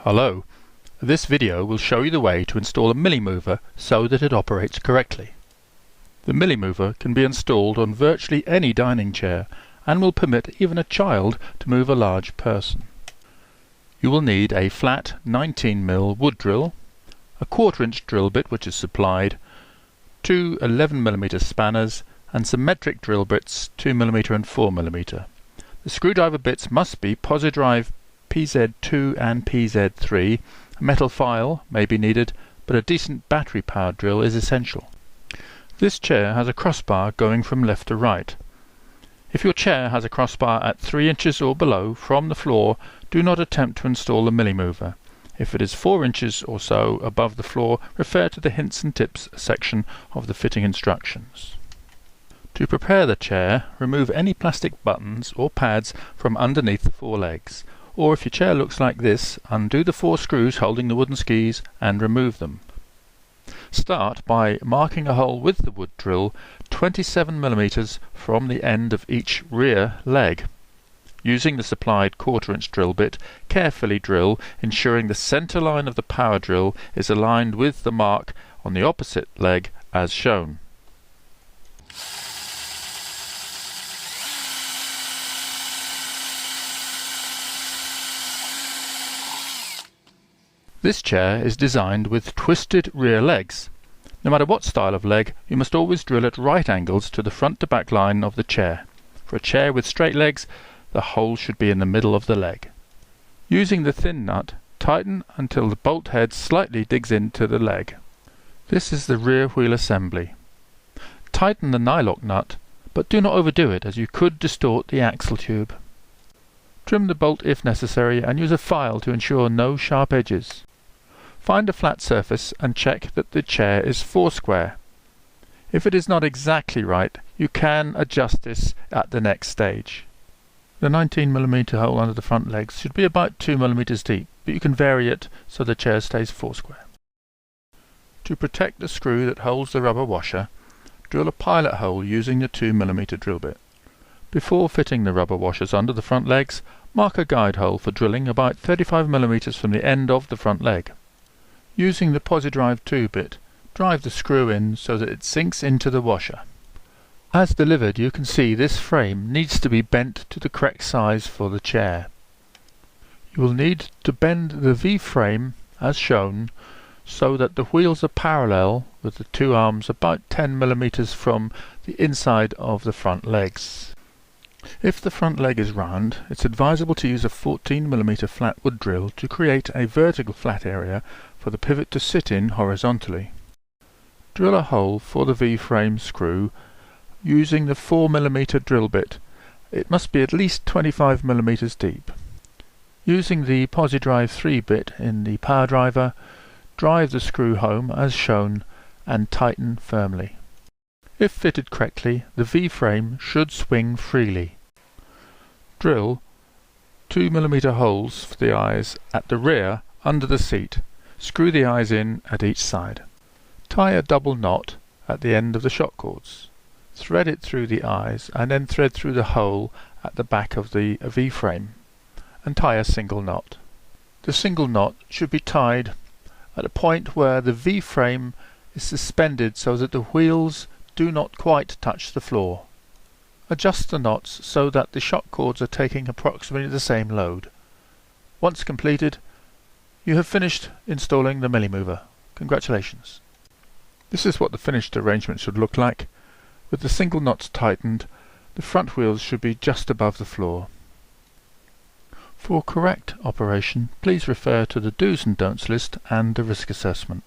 Hello. This video will show you the way to install a milliemover so that it operates correctly. The milliemover can be installed on virtually any dining chair and will permit even a child to move a large person. You will need a flat 19mm wood drill, a 1/4 inch drill bit which is supplied, two 11mm spanners and some metric drill bits 2mm and 4mm. The screwdriver bits must be Posidrive PZ2 and PZ3. A metal file may be needed, but a decent battery-powered drill is essential. This chair has a crossbar going from left to right. If your chair has a crossbar at 3 inches or below from the floor, do not attempt to install the milliemover. If it is 4 inches or so above the floor, refer to the hints and tips section of the fitting instructions. To prepare the chair, remove any plastic buttons or pads from underneath the four legs. Or if your chair looks like this, undo the 4 screws holding the wooden skis and remove them. Start by marking a hole with the wood drill 27mm from the end of each rear leg. Using the supplied 1/4 inch drill bit, carefully drill, ensuring the centre line of the power drill is aligned with the mark on the opposite leg as shown. This chair is designed with twisted rear legs. No matter what style of leg, you must always drill at right angles to the front to back line of the chair. For a chair with straight legs, the hole should be in the middle of the leg. Using the thin nut, tighten until the bolt head slightly digs into the leg. This is the rear wheel assembly. Tighten the nylock nut, but do not overdo it, as you could distort the axle tube. Trim the bolt if necessary and use a file to ensure no sharp edges. Find a flat surface and check that the chair is foursquare. If it is not exactly right, you can adjust this at the next stage. The 19mm hole under the front legs should be about 2mm deep, but you can vary it so the chair stays foursquare. To protect the screw that holds the rubber washer, drill a pilot hole using the 2mm drill bit. Before fitting the rubber washers under the front legs, mark a guide hole for drilling about 35mm from the end of the front leg. Using the Posidrive 2 bit, drive the screw in so that it sinks into the washer. As delivered, you can see this frame needs to be bent to the correct size for the chair. You will need to bend the V-frame as shown so that the wheels are parallel with the two arms about 10mm from the inside of the front legs. If the front leg is round, it's advisable to use a 14mm flat wood drill to create a vertical flat area for the pivot to sit in horizontally. Drill a hole for the V-frame screw using the 4mm drill bit. It must be at least 25mm deep. Using the Posidrive 3 bit in the power driver, drive the screw home as shown and tighten firmly. If fitted correctly, the V-frame should swing freely. Drill 2mm holes for the eyes at the rear under the seat. Screw the eyes in at each side. Tie a double knot at the end of the shock cords. Thread it through the eyes and then thread through the hole at the back of the V-frame and tie a single knot. The single knot should be tied at a point where the V-frame is suspended so that the wheels do not quite touch the floor. Adjust the knots so that the shock cords are taking approximately the same load. Once completed, you have finished installing the milliemover. Congratulations. This is what the finished arrangement should look like. With the single knots tightened, the front wheels should be just above the floor. For correct operation, please refer to the do's and don'ts list and the risk assessment.